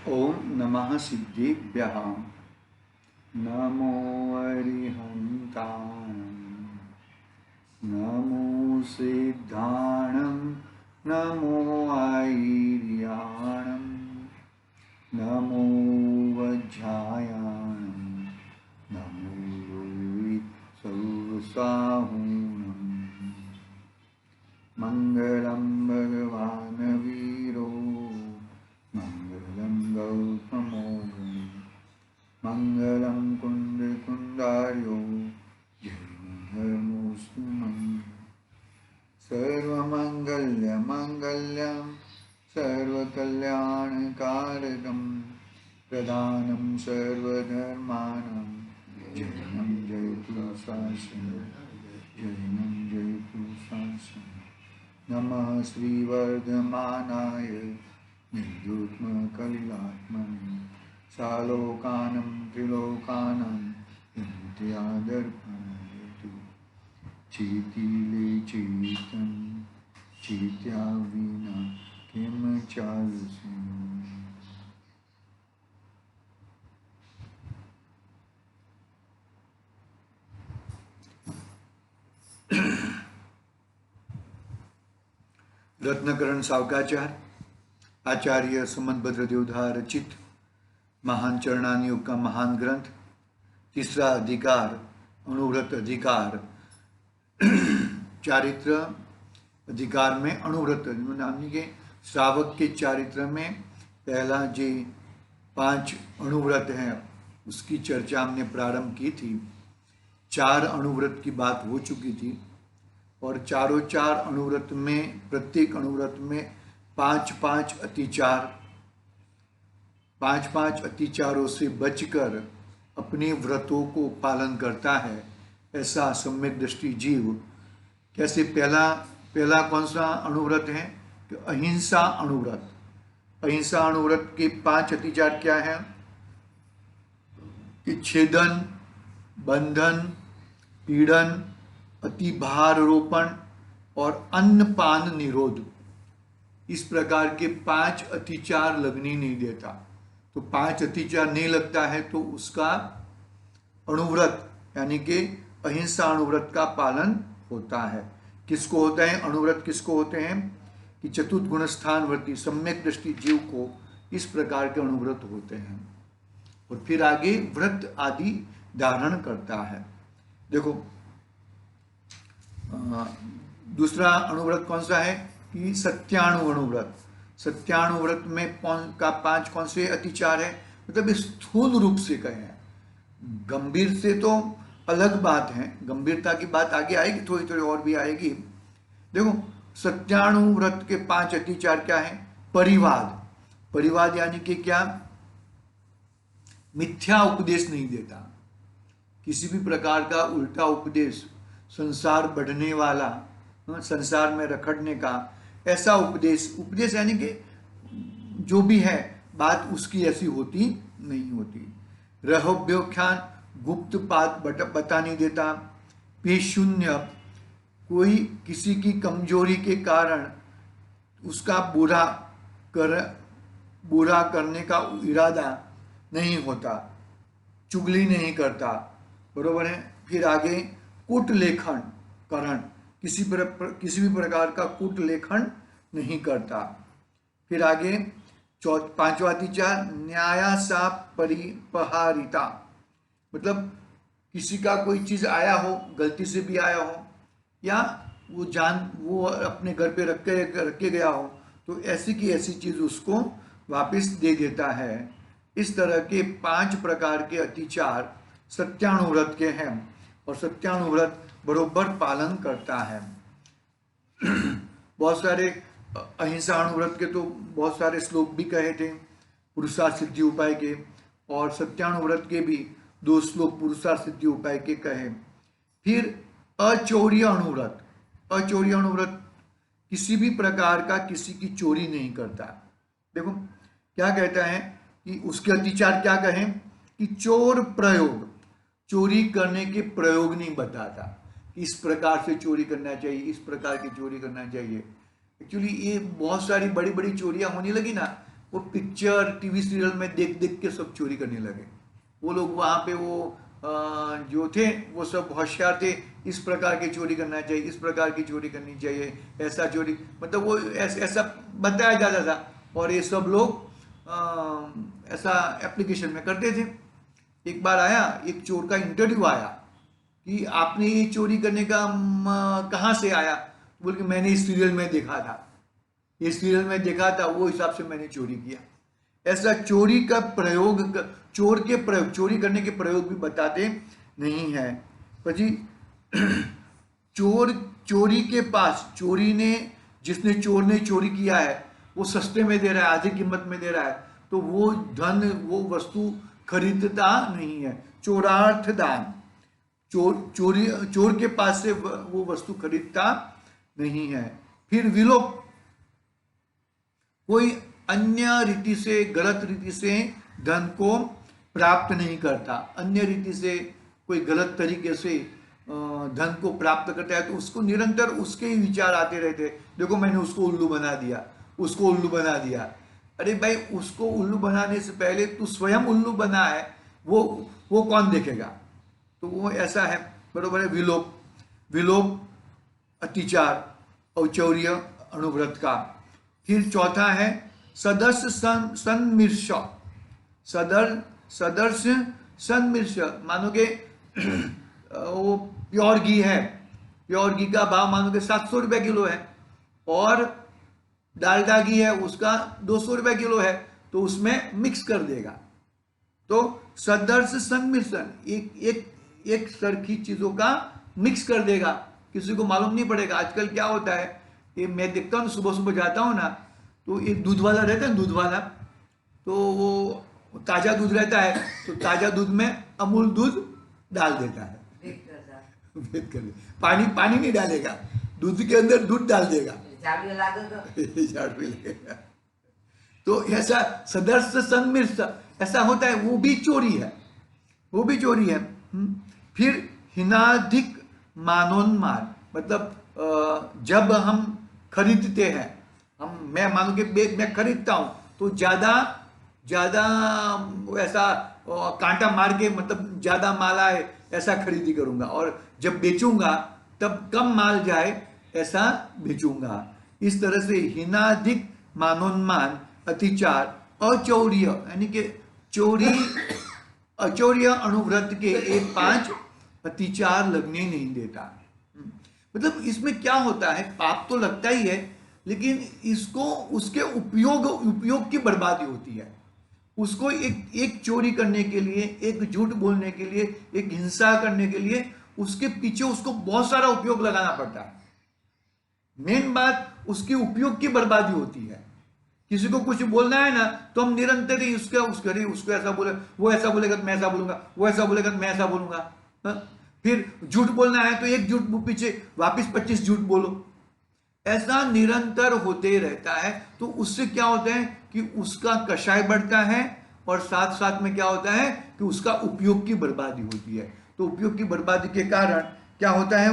ओम नमः सिद्धेभ्यः। नमो अरिहन्ताणं। नमो सिद्धाणं। नमो ऐर्याणं। नमो वज्रायाणं। नमो सौसाहूणम्। मङ्गलं भगवान् वीरो मङ्गलं गौतमो मङ्गलं कुन्दकुन्दार्यो जयमोऽस्तु सर्वमङ्गल्यमङ्गल्यं सर्वकल्याणकारकं प्रधानं सर्वधर्माणां जयं जयतु शासनं जयं जयतु शासनं। नमः श्रीवर्धमानाय निर्धूत्मकलिलात्मने सालोकानं त्रिलोकानां विद्यादर्पणयतु चेतिले चेतं चेत्या विना किं चालुषे। रत्नकरण सावकाचार आचार्य सुमंतभद्र देवधा रचित महान चरणान योग का महान ग्रंथ, तीसरा अधिकार अणुव्रत अधिकार। चारित्र अधिकार में अणुव्रत यानी के श्रावक के चारित्र में पहला जो 5 अणुव्रत है उसकी चर्चा हमने प्रारंभ की थी। 4 अणुव्रत की बात हो चुकी थी और चारों 4 अणुव्रत में प्रत्येक अणुव्रत में 5-5 अतिचार, 5-5 अतिचारों से बचकर अपने व्रतों को पालन करता है ऐसा सम्यक दृष्टि जीव। कैसे पहला कौन सा अणुव्रत है कि अहिंसा अणुव्रत। अहिंसा अणुव्रत के 5 अतिचार क्या है कि छेदन, बंधन, पीड़न, अति भार रोपण और अन्नपान निरोध। इस प्रकार के 5 अतिचार लगने नहीं देता। तो 5 अतिचार नहीं लगता है तो उसका अणुव्रत यानी कि अहिंसा अणुव्रत का पालन होता है। किसको होता है अणुव्रत? किसको होते हैं कि चतुर्थ गुण स्थान वर्ती सम्यक दृष्टि जीव को इस प्रकार के अणुव्रत होते हैं और फिर आगे व्रत आदि धारण करता है। देखो दूसरा अणुव्रत कौन सा है कि सत्याणु अणुव्रत। सत्याणु व्रत में 5 कौन से अतिचार है? मतलब स्थूल रूप से कहें, गंभीर से तो अलग बात है, गंभीरता की बात आगे आएगी, थोड़ी थोड़ी और भी आएगी। देखो सत्याणु व्रत के 5 अतिचार क्या है? परिवाद। परिवाद यानी कि क्या? मिथ्या उपदेश नहीं देता, किसी भी प्रकार का उल्टा उपदेश, संसार बढ़ने वाला, संसार में रखड़ने का ऐसा उपदेश यानी कि जो भी है बात उसकी ऐसी होती नहीं होती। रहव्योख्यान गुप्त बात बता नहीं देता। पेशून्य कोई किसी की कमजोरी के कारण उसका बुरा करने का इरादा नहीं होता, चुगली नहीं करता, बरोबर है। फिर आगे कूट लेखन करण, किसी भी प्रकार का कूट लेखन नहीं करता। फिर आगे 5वां अतिचार न्यायासा परिपहारिता, मतलब किसी का कोई चीज आया हो, गलती से भी आया हो या वो अपने घर पे रख के गया हो तो ऐसी की ऐसी चीज उसको वापस दे देता है। इस तरह के 5 प्रकार के अतिचार सत्याणुव्रत के हैं और सत्याणुव्रत बरोबर पालन करता है। बहुत सारे अहिंसा अणुव्रत के तो बहुत सारे श्लोक भी कहे थे पुरुषार्थ सिद्धि उपाय के, और सत्याणुव्रत के भी 2 श्लोक पुरुषार्थ सिद्धि उपाय के कहे। फिर अचौर्य अणुव्रत। अचौर्य अणुव्रत किसी भी प्रकार का किसी की चोरी नहीं करता। देखो क्या कहता है कि उसके अतिचार क्या कहें कि चोर प्रयोग, चोरी करने के प्रयोग नहीं बताता, इस प्रकार से चोरी करना चाहिए, इस प्रकार की चोरी करना चाहिए। एक्चुअली ये बहुत सारी बड़ी बड़ी चोरियां होने लगी ना, वो पिक्चर टीवी सीरियल में देख देख के सब चोरी करने लगे। वो लोग वहाँ पे वो जो थे वो सब होशियार थे, इस प्रकार की चोरी करना चाहिए, इस प्रकार की चोरी करनी चाहिए, ऐसा चोरी, मतलब वो ऐसा बताया जाता था और ये सब लोग ऐसा एप्लीकेशन में करते थे। एक बार आया, एक चोर का इंटरव्यू आया कि आपने ये चोरी करने का कहाँ से आया, बोल के मैंने इस सीरियल में देखा था, ये सीरियल में देखा था, वो हिसाब से मैंने चोरी किया। ऐसा चोरी का प्रयोग, चोर के प्रयोग, चोरी करने के प्रयोग भी बताते नहीं है। પછી चोरी के पास, चोरी ने, जिसने चोर ने चोरी किया है वो सस्ते में दे रहा है, आधी कीमत में दे रहा है, तो वो धन, वो वस्तु खरीदता नहीं है। चोरार्थ दान, चोर के पास से वो वस्तु खरीदता नहीं है। फिर विलोप, कोई अन्य रीति से, गलत रीति से धन को प्राप्त नहीं करता। अन्य रीति से कोई गलत तरीके से धन को प्राप्त करता है तो उसको निरंतर उसके ही विचार आते रहते, देखो मैंने उसको उल्लू बना दिया, उसको उल्लू बना दिया। अरे भाई, उसको उल्लू बनाने से पहले तू स्वयं उल्लू बना है, वो कौन देखेगा? तो वो ऐसा है, बरोबर है। विलोप, अतिचार, औचौर्य, अनुव्रत का। फिर चौथा है सदस्य सन्मिर्ष, सदस्य सन्मिर्ष, मानो के वो प्योर घी है, प्योर घी का भाव मानो के 700 रुपये किलो है, और डालडा घी है उसका 200 रुपये किलो है, तो उसमें मिक्स कर देगा। तो सदस्य सन्मिश्रण, एक सरखी चीजों का मिक्स कर देगा, किसी को मालूम नहीं पड़ेगा। आजकल क्या होता है, ये मैं देखता हूँ, सुबह सुबह जाता हूँ ना, तो एक दूध वाला रहता है, दूध वाला, तो वो ताजा दूध रहता है, तो ताजा दूध में अमूल दूध डाल देता है, भेद कर देगा। पानी नहीं डालेगा, दूध के अंदर दूध डाल देगा, तो ऐसा सदस्य सन्मिश्र ऐसा होता है, वो भी चोरी है, वो भी चोरी है। फिर हिनाधिक मानोन्मान, मतलब जब हम खरीदते हैं, मैं मानो कि मैं खरीदता हूं तो ज्यादा ऐसा कांटा मार के, मतलब ज्यादा माल आए ऐसा खरीदी करूंगा, और जब बेचूंगा तब कम माल जाए ऐसा बेचूंगा। इस तरह से हिनाधिक मानोन्मान, अतिचार, अचौर्य, यानी कि चोरी, अचौर्य अनुव्रत के 1-5 अतिचार लगने नहीं देता। मतलब इसमें क्या होता है, पाप तो लगता ही है, लेकिन इसको उसके उपयोग की बर्बादी होती है। उसको एक चोरी करने के लिए, एक झूठ बोलने के लिए, एक हिंसा करने के लिए, उसके पीछे उसको बहुत सारा उपयोग लगाना पड़ता है। मेन बात उसके उपयोग की बर्बादी होती है। किसी को कुछ बोलना है ना, तो हम निरंतर ही उसको ऐसा बोले, वो ऐसा बोलेगा तो मैं ऐसा बोलूंगा, वो ऐसा बोलेगा तो मैं ऐसा बोलूंगा। फिर झूठ बोलना है तो एक झूठ पीछे वापिस 25 झूठ बोलो, ऐसा निरंतर होते रहता है। तो उससे क्या होता है कि उसका कषाय बढ़ता है, और साथ साथ में क्या होता है कि उसका उपयोग की बर्बादी होती है। तो उपयोग की बर्बादी के कारण क्या होता है,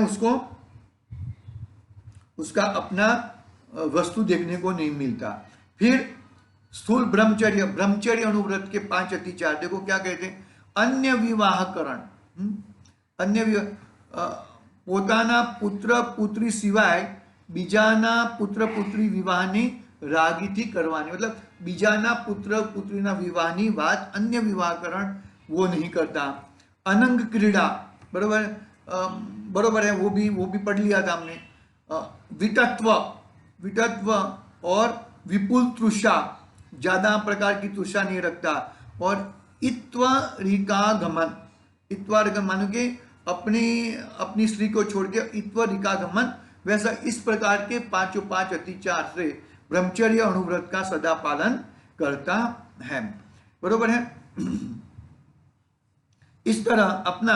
उसका अपना वस्तु देखने को नहीं मिलता। फिर स्थूल ब्रह्मचर्य अनुव्रत के 5 अतिचार, देखो क्या कहते हैं, अन्य विवाहकरण, अन्य પોતાના પુત્ર પુત્રી સિવાય બીજાના પુત્ર પુત્રી વિવાહની રાગીથી કરવાની, मतलब બીજાના પુત્ર પુત્રીના વિવાહની વાત, अन्य विवाहकरण वो नहीं करता। अनंग क्रीड़ा, बरोबर है, वो भी पढ़ लिया था हमने। विटत्व और विपुल तृषा, ज्यादा प्रकार की तृषा नहीं रखता। और इत्वरिकागमन, मानो कि अपनी स्त्री को छोड़ के इत्वरिकागमन, वैसा इस प्रकार के 5 अतिचार से ब्रह्मचर्य अनुव्रत का सदा पालन करता है, बरोबर है। इस तरह अपना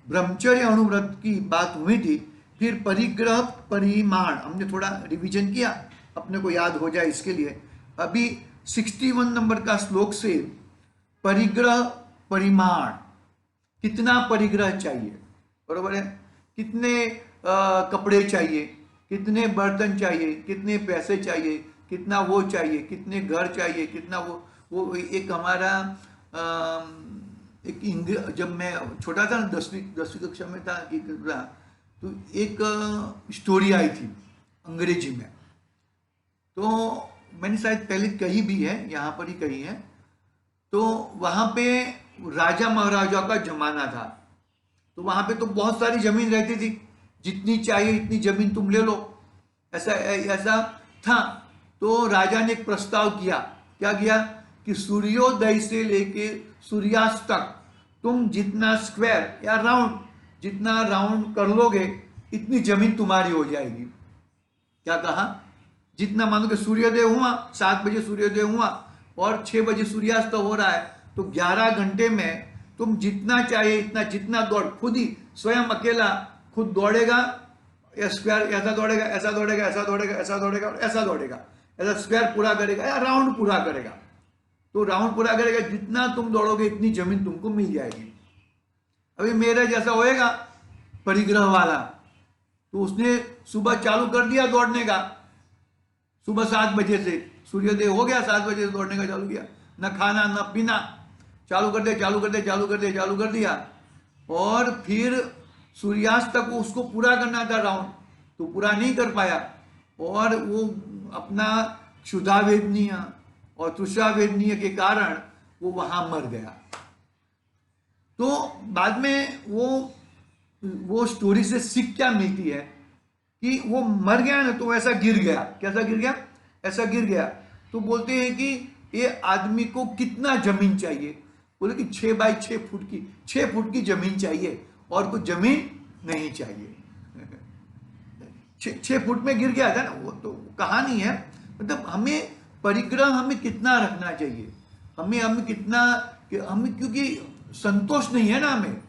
ब्रह्मचर्य अनुव्रत की बात हुई थी। फिर परिग्रह परिमाण, हमने थोड़ा रिवीजन किया, अपने को याद हो जाए इसके लिए। अभी 61 नंबर का श्लोक से परिग्रह परिमाण, कितना परिग्रह चाहिए, बरोबर है, कितने कपड़े चाहिए, कितने बर्तन चाहिए, कितने पैसे चाहिए, कितना वो चाहिए, कितने घर चाहिए, कितना वो एक हमारा जब मैं छोटा था ना, 10वीं कक्षा में था कि तो एक स्टोरी आई थी अंग्रेजी में। तो मैंने शायद पहले कही भी है, यहाँ पर ही कही है। तो वहाँ पे राजा महाराजा का जमाना था, तो वहाँ पे तो बहुत सारी जमीन रहती थी, जितनी चाहिए इतनी जमीन तुम ले लो, ऐसा ऐसा था। तो राजा ने एक प्रस्ताव किया, क्या किया कि सूर्योदय से लेके सूर्यास्त तक तुम जितना स्क्वायर या राउंड, जितना राउंड कर लोगे इतनी जमीन तुम्हारी हो जाएगी। क्या कहा, जितना मानो कि सूर्योदय हुआ 7 बजे सूर्योदय हुआ और 6 बजे सूर्यास्त हो रहा है, तो 11 घंटे में तुम जितना चाहिए इतना, जितना दौड़, खुद ही स्वयं अकेला खुद दौड़ेगा, स्क्वायर ऐसा दौड़ेगा, ऐसा दौड़ेगा, ऐसा दौड़ेगा, ऐसा दौड़ेगा और ऐसा दौड़ेगा, ऐसा स्क्वायर पूरा करेगा या राउंड पूरा करेगा। तो राउंड पूरा करेगा, जितना तुम दौड़ोगे इतनी जमीन तुमको मिल जाएगी। अभी मेरे जैसा होएगा परिग्रह वाला, तो उसने सुबह चालू कर दिया दौड़ने का, सुबह 7 बजे से सूर्योदय हो गया, 7 बजे से दौड़ने का चालू किया, न खाना न पीना, चालू कर दिया और फिर सूर्यास्त तक उसको पूरा करना था राउंड, तो पूरा नहीं कर पाया और वो अपना क्षुधा वेदनीय और तृषा वेदनीय के कारण वो वहां मर गया। तो बाद में वो स्टोरी से सीख क्या मिलती है कि वो मर गया ना, तो ऐसा गिर गया, कैसा गिर गया, ऐसा गिर गया। तो बोलते हैं कि ये आदमी को कितना जमीन चाहिए, बोले कि 6 बाई 6 फुट की, 6 फुट की जमीन चाहिए और कुछ जमीन नहीं चाहिए। 6 फुट में गिर गया था ना, वो तो कहानी है। मतलब हमें परिग्रह हमें कितना रखना चाहिए, हमें कितना, हमें क्योंकि संतोष नहीं है ना, हमें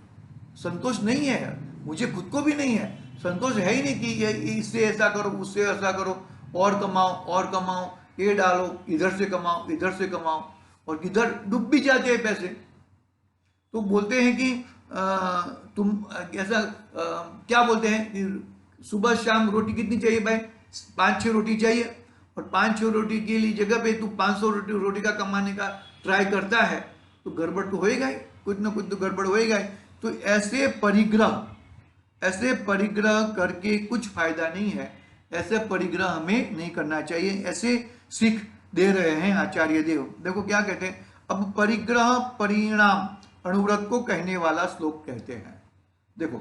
संतोष नहीं है, मुझे खुद को भी नहीं है संतोष, है ही नहीं कि ये इससे ऐसा करो, उससे ऐसा करो, और कमाओ, ये डालो, इधर से कमाओ और किधर डूब भी जाते हैं पैसे। तो बोलते हैं कि तुम ऐसा क्या बोलते हैं कि सुबह शाम रोटी कितनी चाहिए भाई, 5-6 रोटी चाहिए, और 5-6 रोटी के लिए जगह पे तू 500 रोटी का कमाने का ट्राई करता है, तो गड़बड़ तो होएगा ही, कुछ ना कुछ तो गड़बड़ होएगा ही। तो ऐसे परिग्रह करके कुछ फायदा नहीं है, ऐसे परिग्रह हमें नहीं करना चाहिए। ऐसे सीख दे रहे हैं आचार्य देव। देखो क्या कहते हैं, अब परिग्रह परिणाम अनुव्रत को कहने वाला श्लोक कहते हैं। देखो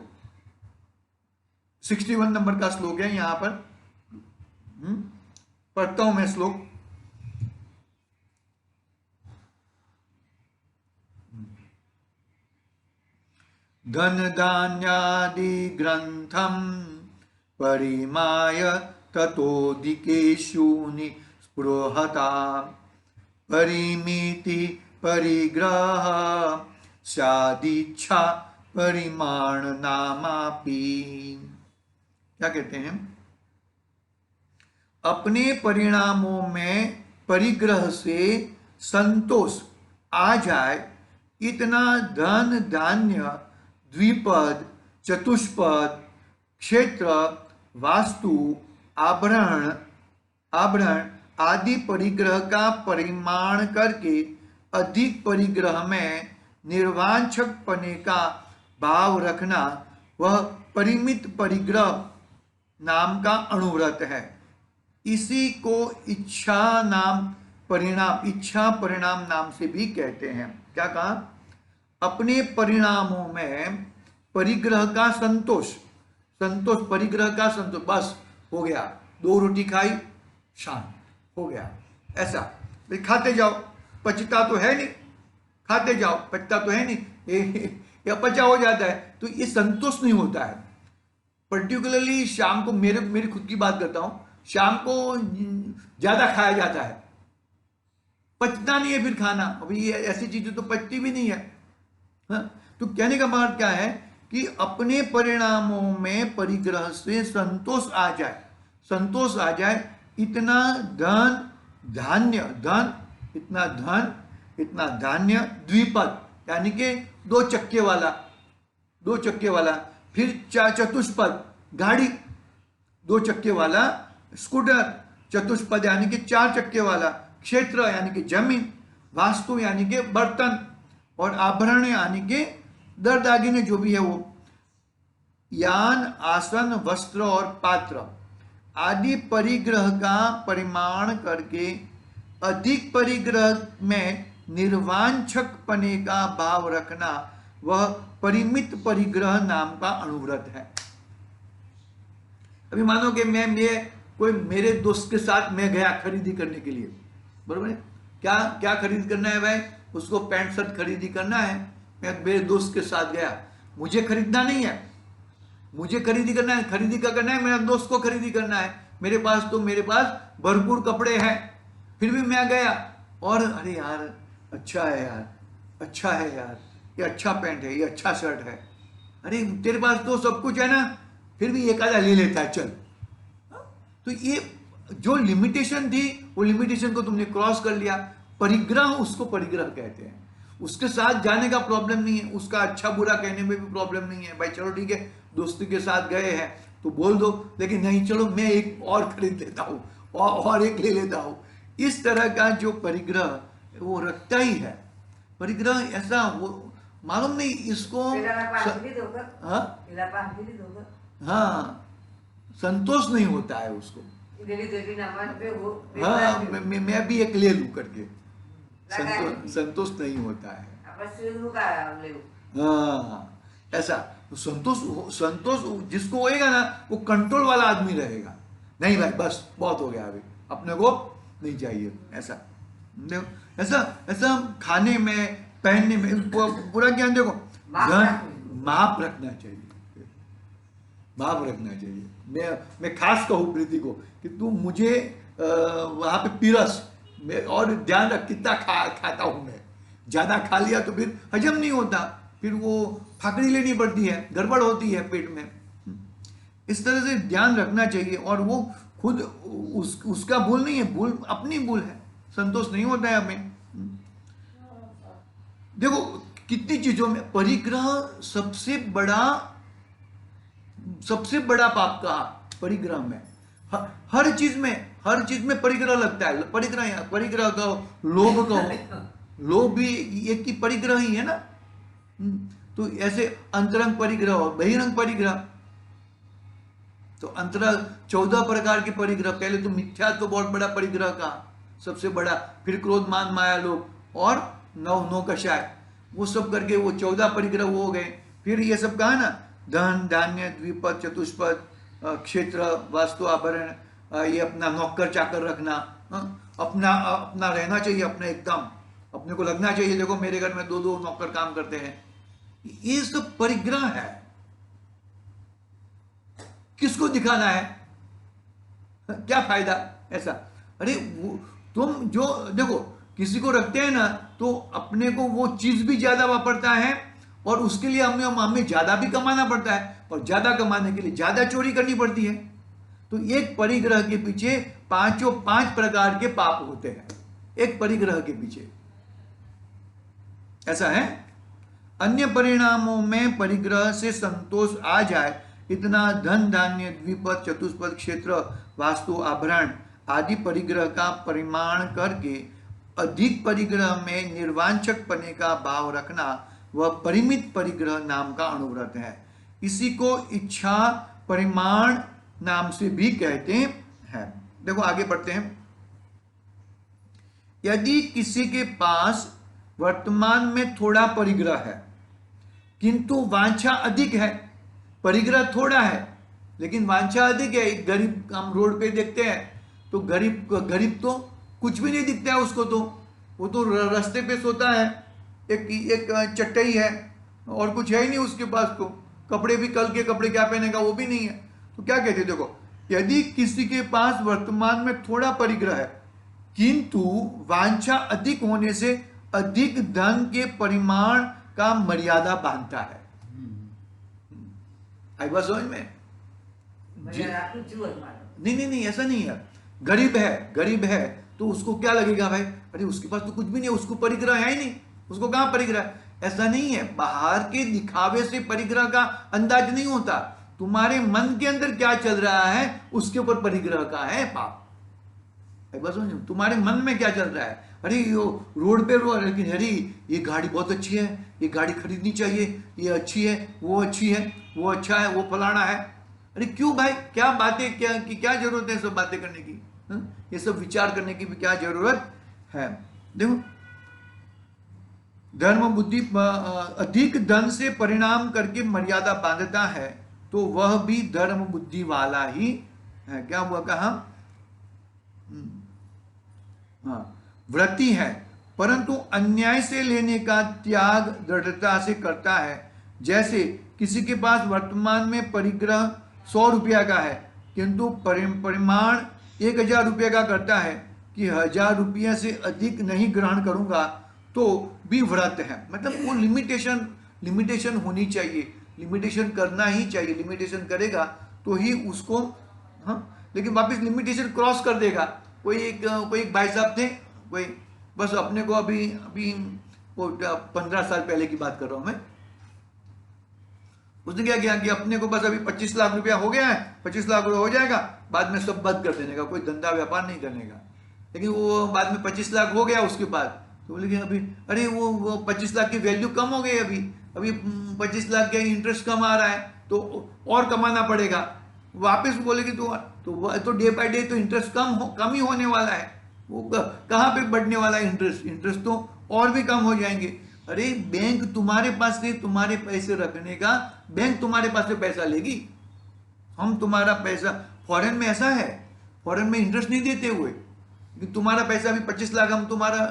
61 नंबर का श्लोक है यहां पर, पढ़ता हूं मैं श्लोक। धन धान्यादि ग्रंथम परिमाय ततोदिकेषु निस्पृहता परिमिति परिग्रह स्यादिच्छा परिमाण नामापि। क्या कहते हैं, अपने परिणामों में परिग्रह से संतोष आ जाए, इतना धन धान्य द्विपद चतुष्पद क्षेत्र वास्तु आभरण आदि परिग्रह का परिमाण करके अधिक परिग्रह में निर्वांछक पने का भाव रखना, वह परिमित परिग्रह नाम का अनुव्रत है। इसी को इच्छा परिणाम नाम से भी कहते हैं। क्या कहा, अपने परिणामों में परिग्रह का संतोष, परिग्रह का संतोष, बस हो गया, 2 रोटी खाई शांत हो गया, ऐसा भाई खाते जाओ, पचता तो है नहीं, खाते जाओ, पचता तो है नहीं, या पचा हो जाता है, तो ये संतोष नहीं होता है। पर्टिकुलरली शाम को, मेरी खुद की बात करता हूं, शाम को ज्यादा खाया जाता है, पचता नहीं है फिर खाना, अभी ये ऐसी चीजें तो पचती भी नहीं है। हाँ? तो कहने का मतलब क्या है कि अपने परिणामों में परिग्रह से संतोष आ जाए, इतना धान्य द्विपद यानी कि 2 चक्के वाला, फिर चतुष्पद गाड़ी, 2 चक्के वाला स्कूटर, चतुष्पद यानी कि 4 चक्के वाला, क्षेत्र यानी कि जमीन, वास्तु यानी कि बर्तन, और आभरण यानी कि दर दागिने जो भी है वो। यान, आसन, वस्त्र और पात्र आदि परिग्रह का परिमाण करके अधिक परिग्रह में निर्वांछक पने का भाव रखना वह परिमित परिग्रह नाम का अनुव्रत है। अभी मानो कि मैं कोई मेरे दोस्त के साथ मैं गया खरीदी करने के लिए, बरोबर है, क्या क्या खरीद करना है भाई, उसको पैंट शर्ट खरीदी करना है, मैं मेरे दोस्त के साथ गया, मुझे खरीदना नहीं है, मुझे खरीदी करना है, खरीदी का करना है, मेरा दोस्त को खरीदी करना है, मेरे पास भरपूर कपड़े हैं, फिर भी मैं गया और अरे यार अच्छा है यार, अच्छा है यार, ये अच्छा पैंट है, ये अच्छा शर्ट है, अरे तेरे पास तो सब कुछ है ना, फिर भी एक आधा ले लेता है चल। तो ये जो लिमिटेशन थी वो लिमिटेशन को तुमने क्रॉस कर लिया, परिग्रह उसको परिग्रह कहते हैं। उसके साथ जाने का प्रॉब्लम नहीं है, उसका अच्छा बुरा कहने में भी प्रॉब्लम नहीं है, भाई चलो ठीक है दोस्ती के साथ गए हैं तो बोल दो, लेकिन नहीं चलो मैं एक और खरीद लेता हूँ और एक ले लेता हूँ। इस तरह का जो परिग्रह वो रखता ही है, परिग्रह ऐसा वो मालूम नहीं इसको हाँ संतोष नहीं होता है उसको, हाँ मैं भी एक ले लूं करके संतोष नहीं होता है, हाँ ऐसा संतोष जिसको होएगा ना वो कंट्रोल वाला आदमी रहेगा, नहीं भाई बस बहुत हो गया अभी अपने को नहीं चाहिए, ऐसा ऐसा खाने में पहनने में पूरा ज्ञान देखो, माप रखना चाहिए, माप रखना चाहिए। मैं खास कहूँ प्रीति को कि तू मुझे वहां पे पीरस और ध्यान रख कितना खाता हूं मैं, ज्यादा खा लिया तो फिर हजम नहीं होता, फिर वो फाकड़ी लेनी पड़ती है, गड़बड़ होती है पेट में, इस तरह से ध्यान रखना चाहिए। और वो खुद उसका भूल नहीं है, भूल अपनी भूल है, संतोष नहीं होता है हमें। देखो कितनी चीजों में परिग्रह सबसे बड़ा पाप का परिग्रह में, हर चीज में परिग्रह लगता है, परिग्रह का लोभ का लोभ भी एक की परिग्रह ही है ना। तो ऐसे अंतरंग परिग्रह और बहिरंग परिग्रह, तो अंतरंग 14 प्रकार के परिग्रह, पहले तो मिथ्या तो बहुत बड़ा परिग्रह का सबसे बड़ा, फिर क्रोध मान माया लोभ और नौ कषाय, वो सब करके वो 14 परिग्रह वो हो गए। फिर ये सब कहा ना धन धान्य द्विपद चतुष्पद क्षेत्र वास्तु आभरण, ये अपना नौकर चाकर रखना, अपना रहना चाहिए, अपना एकदम अपने को लगना चाहिए देखो मेरे घर में 2 नौकर काम करते हैं, ये सब परिग्रह है। किसको दिखाना है, क्या फायदा ऐसा, अरे तुम जो देखो किसी को रखते हैं ना तो अपने को वो चीज भी ज्यादा वापरता है और उसके लिए हमें ज्यादा भी कमाना पड़ता है, और ज्यादा कमाने के लिए ज्यादा चोरी करनी पड़ती है। तो एक परिग्रह के पीछे 5 प्रकार के पाप होते हैं, एक परिग्रह के पीछे, ऐसा है। अन्य परिणामों में परिग्रह से संतोष आ जाए इतना धन धान्य द्विपद चतुष्पद क्षेत्र वास्तु आभरण आदि परिग्रह का परिमाण करके अधिक परिग्रह में निर्वांछक पने का भाव रखना वह परिमित परिग्रह नाम का अनुव्रत है। इसी को इच्छा परिमाण नाम से भी कहते हैं। देखो आगे बढ़ते हैं। यदि किसी के पास वर्तमान में थोड़ा परिग्रह है किंतु वांछा अधिक है, परिग्रह थोड़ा है लेकिन वांछा अधिक है, एक गरीब हम रोड पे देखते हैं तो गरीब तो कुछ भी नहीं दिखता है उसको, तो वो तो रास्ते पे सोता है, एक चटाई है और कुछ है ही नहीं उसके पास, तो कपड़े भी कल के कपड़े क्या पहनेगा वो भी नहीं है। तो क्या कहते हैं देखो, यदि किसी के पास वर्तमान में थोड़ा परिग्रह है किंतु वांछा अधिक होने से अधिक धन के परिमाण का मर्यादा बांधता है, आई बात समझ में? नहीं ऐसा नहीं है। गरीब है तो उसको क्या लगेगा भाई, अरे उसके पास तो कुछ भी नहीं, उसको परिग्रह है ही नहीं, उसको कहां परिग्रह, ऐसा नहीं है। बाहर के दिखावे से परिग्रह का अंदाज नहीं होता, तुम्हारे मन के अंदर क्या चल रहा है उसके ऊपर परिग्रह का है पाप। बस तुम्हारे मन में क्या चल रहा है, अरे यो रोड पे रो, लेकिन अरे ये गाड़ी बहुत अच्छी है, ये गाड़ी खरीदनी चाहिए, ये अच्छी है, वो अच्छी है, वो अच्छा है, वो फलाना है। अरे क्यों भाई, क्या बातें, क्या जरूरत है सब बातें करने की? ये सब विचार करने की भी क्या जरूरत है? देखो, धर्म बुद्धि अधिक धन से परिणाम करके मर्यादा बांधता है तो वह भी धर्म बुद्धि वाला ही है। क्या हुआ कहा? हाँ, व्रती है, परंतु अन्याय से लेने का त्याग दृढ़ता से करता है। जैसे किसी के पास वर्तमान में परिग्रह 100 रुपया का है, किंतु परिमाण 1000 रुपये का करता है कि 1000 रुपये से अधिक नहीं ग्रहण करूंगा, तो भी व्रत है। मतलब वो लिमिटेशन होनी चाहिए, लिमिटेशन करना ही चाहिए। लिमिटेशन करेगा तो ही उसको, हाँ, लेकिन वापस लिमिटेशन क्रॉस कर देगा। कोई एक भाई साहब थे, कोई बस अपने को अभी अभी वो 15 साल पहले की बात कर रहा हूं मैं। उसने क्या किया कि अपने को बस अभी 25 लाख रुपया हो गया है, 25 लाख रुपया हो जाएगा, बाद में सब बंद कर देने का, कोई धंधा व्यापार नहीं करने का। लेकिन वो बाद में 25 लाख हो गया, उसके बाद तो बोले कि अभी अरे वो 25 लाख की वैल्यू कम हो गई, अभी 25 लाख का इंटरेस्ट कम आ रहा है, तो और कमाना पड़ेगा। वापस बोले कि तो डे बाय डे तो इंटरेस्ट कम ही होने वाला है, वो कहाँ पे बढ़ने वाला है इंटरेस्ट तो और भी कम हो जाएंगे। अरे बैंक तुम्हारे पास से तुम्हारे पैसे रखने का, बैंक तुम्हारे पास से पैसा लेगी, हम तुम्हारा पैसा, फॉरेन में ऐसा है, फॉरेन में इंटरेस्ट नहीं देते हुए कि तुम्हारा पैसा भी 25 लाख हम तुम्हारा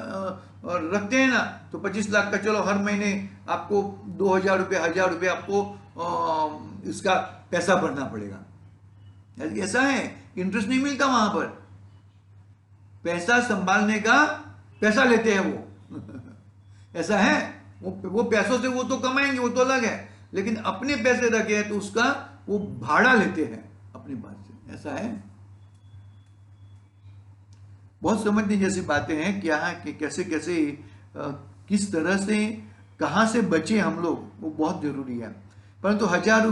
रखते हैं ना, तो 25 लाख का चलो हर महीने आपको 2000 रुपये 1000 रुपये आपको इसका पैसा भरना पड़ेगा। ऐसा है, इंटरेस्ट नहीं मिलता वहां पर, पैसा संभालने का पैसा लेते हैं वो ऐसा है, वो पैसों से वो तो कमाएंगे, वो तो अलग है, लेकिन अपने पैसे रखे हैं तो उसका वो भाड़ा लेते हैं अपने पास से, ऐसा है। बहुत समझने जैसी बातें हैं, क्या है कि कैसे किस तरह से कहां से बचे हम लोग, वो बहुत जरूरी है। परंतु 1000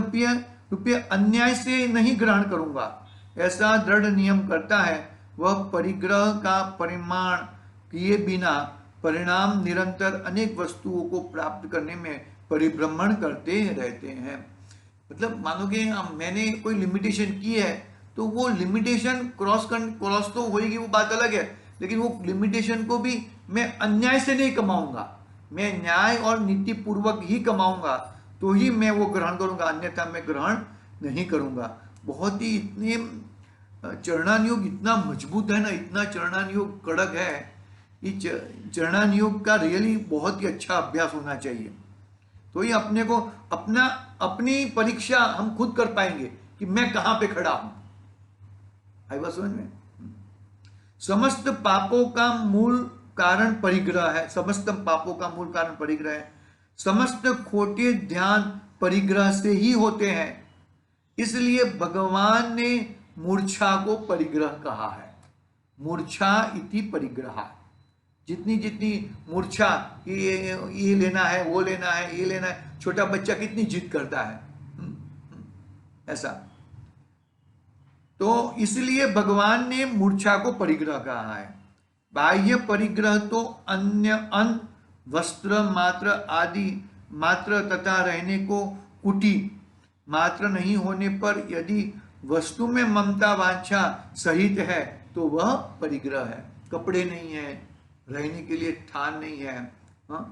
रुपये अन्याय से नहीं ग्रहण करूंगा, ऐसा दृढ़ नियम करता है। वह परिग्रह का परिमाण किए बिना परिणाम निरंतर अनेक वस्तुओं को प्राप्त करने में परिभ्रमण करते रहते हैं। मतलब मानो कि मैंने कोई लिमिटेशन की है, तो वो लिमिटेशन क्रॉस तो होएगी, वो बात अलग है, लेकिन वो लिमिटेशन को भी मैं अन्याय से नहीं कमाऊंगा, मैं न्याय और नीति पूर्वक ही कमाऊंगा, तो ही मैं वो ग्रहण करूंगा, अन्यथा मैं ग्रहण नहीं करूंगा। बहुत ही इतने चरणानुयोग इतना मजबूत है ना, इतना चरणानुयोग कड़क है, ये चरणानुयोग का रियली बहुत ही अच्छा अभ्यास होना चाहिए। तो ये अपने को अपनी परीक्षा हम खुद कर पाएंगे कि मैं कहां पे खड़ा हूं। आई बात समझ में? समस्त पापों का मूल कारण परिग्रह है, समस्त पापों का मूल कारण परिग्रह है। समस्त खोटे ध्यान परिग्रह से ही होते हैं, इसलिए भगवान ने मूर्छा को परिग्रह कहा है। मूर्छा इति परिग्रह, जितनी मूर्छा, ये लेना है, वो लेना है, ये लेना है, छोटा बच्चा कितनी जिद करता है, ऐसा। तो इसलिए भगवान ने मूर्छा को परिग्रह कहा है। बाह्य परिग्रह तो अन्न वस्त्र मात्र आदि मात्र तथा रहने को कुटी मात्र नहीं होने पर यदि वस्तु में ममता वांछा सहित है तो वह परिग्रह है। कपड़े नहीं है, रहने के लिए ठान नहीं है,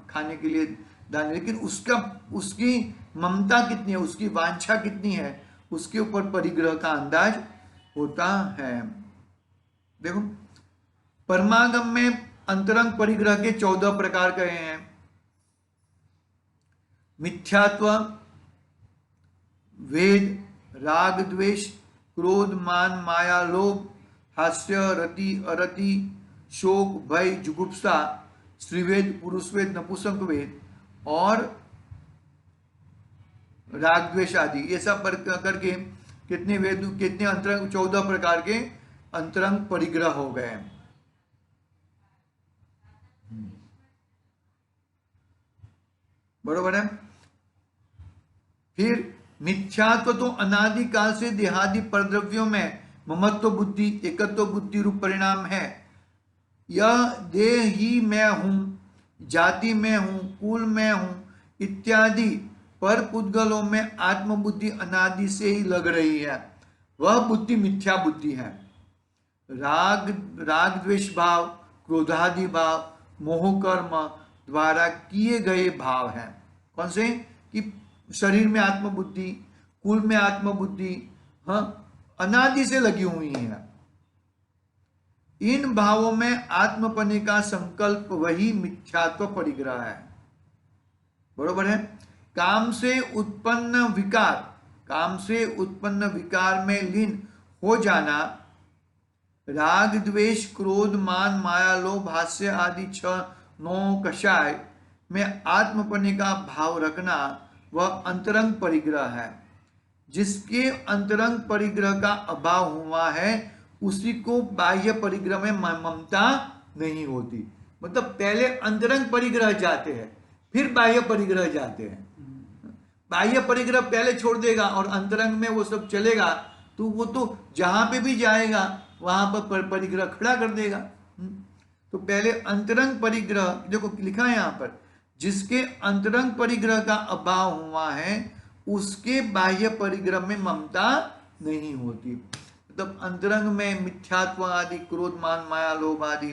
खाने के लिए दान, लेकिन उसकी ममता कितनी है, उसकी वांछा कितनी है, उसके ऊपर परिग्रह का अंदाज होता है। देखो, परमागम में अंतरंग परिग्रह के 14 प्रकार कहे हैं। मिथ्यात्व, वेद, राग द्वेष, क्रोध मान माया लोभ, हास्य रति अरति, शोक भय जुगुप्सा, स्त्रीवेद पुरुषवेद नपुंसक वेद और राग द्वेष आदि, ये सब करके कितने वेद, कितने अंतरंग, 14 प्रकार के अंतरंग परिग्रह हो गए। बरोबर है। फिर मिथ्यात्व तो अनादिकाल से देहादि परद्रव्यों में ममत्व बुद्धि एकत्व बुद्धि रूप परिणाम है। यह देह ही मैं हूँ, जाति में हूँ, कुल में हूँ इत्यादि पर पुद्गलों में आत्मबुद्धि अनादि से ही लग रही है, वह बुद्धि मिथ्या बुद्धि है। राग राग द्वेष भाव, क्रोधादि भाव मोह कर्म द्वारा किए गए भाव हैं। कौन से? कि शरीर में आत्मबुद्धि, कुल में आत्मबुद्धि, हाँ, अनादि से लगी हुई है। इन भावों में आत्मपने का संकल्प वही मिथ्यात्व परिग्रह है। बरोबर है। काम से उत्पन्न विकार, काम से उत्पन्न विकार में लीन हो जाना, राग द्वेष क्रोध मान माया लोभ हास्य आदि 6-9 कषाय में आत्मपने का भाव रखना, वह अंतरंग परिग्रह है। जिसके अंतरंग परिग्रह का अभाव हुआ है उसी को बाह्य परिग्रह में ममता नहीं होती। मतलब पहले अंतरंग परिग्रह जाते हैं, फिर बाह्य परिग्रह जाते हैं। बाह्य परिग्रह पहले छोड़ देगा और अंतरंग में वो सब चलेगा, तो वो तो जहां पे भी जाएगा वहां पर परिग्रह खड़ा कर देगा। तो पहले अंतरंग परिग्रह, देखो लिखा है यहां पर, जिसके अंतरंग परिग्रह का अभाव हुआ है उसके बाह्य परिग्रह में ममता नहीं होती। मतलब अंतरंग में मिथ्यात्व आदि, क्रोध मान माया लोभ आदि,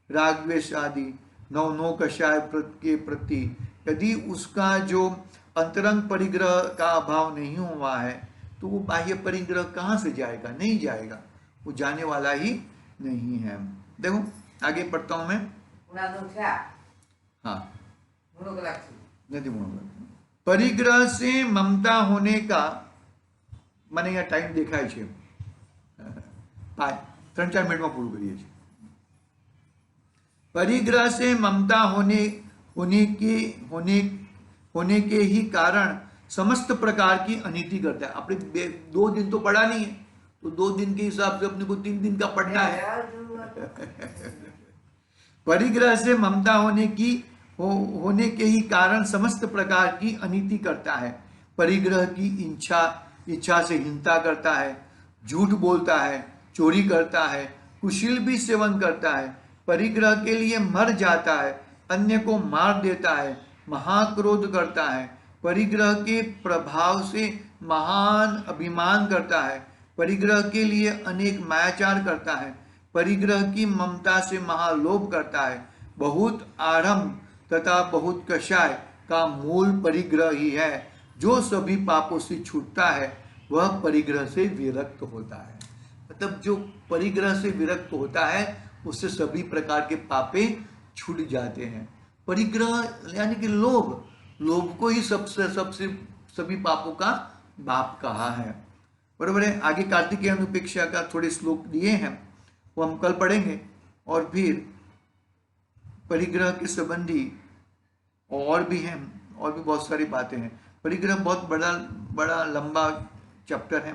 राग द्वेष आदि 9 कषाय के प्रति यदि उसका जो अंतरंग परिग्रह का अभाव नहीं हुआ है तो वो बाह्य परिग्रह कहाँ से जाएगा? नहीं जाएगा, वो जाने वाला ही नहीं है। देखो आगे पढ़ता हूं मैं। हाँ, परिग्रह से ममता होने का, मैंने यहाँ टाइम देखा है 3-4 मिनट में पूरा करिए। परिग्रह से ममता होने के ही कारण समस्त प्रकार की अनिति करता है। अपने 2 दिन तो पढ़ा नहीं है, तो 2 दिन के हिसाब से अपने को 3 दिन का पढ़ना है। परिग्रह से ममता होने के ही कारण समस्त प्रकार की अनिति करता है। परिग्रह की इच्छा से हिंसा करता है, झूठ बोलता है, चोरी करता है, कुशील भी सेवन करता है, परिग्रह के लिए मर जाता है, अन्य को मार देता है, महाक्रोध करता है, परिग्रह के प्रभाव से महान अभिमान करता है, परिग्रह के लिए अनेक मायाचार करता है, परिग्रह की ममता से महालोभ करता है। बहुत आरंभ तथा बहुत कषाय का मूल परिग्रह ही है। जो सभी पापों से छूटता है वह परिग्रह से विरक्त होता है। मतलब जो परिग्रह से विरक्त होता है उससे सभी प्रकार के पापे छूट जाते हैं। परिग्रह यानी कि लोभ को ही सबसे सभी पापों का बाप कहा है। बराबर है। आगे कार्तिकेय अनुपेक्षा का थोड़े श्लोक दिए हैं, वो हम कल पढ़ेंगे। और फिर परिग्रह के संबंधी और भी हैं, और भी बहुत सारी बातें हैं। परिग्रह बहुत बड़ा लंबा चैप्टर है,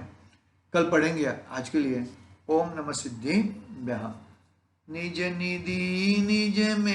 कल पढ़ेंगे। आज के लिए ओम नमः सिद्धि। निज निधि निज में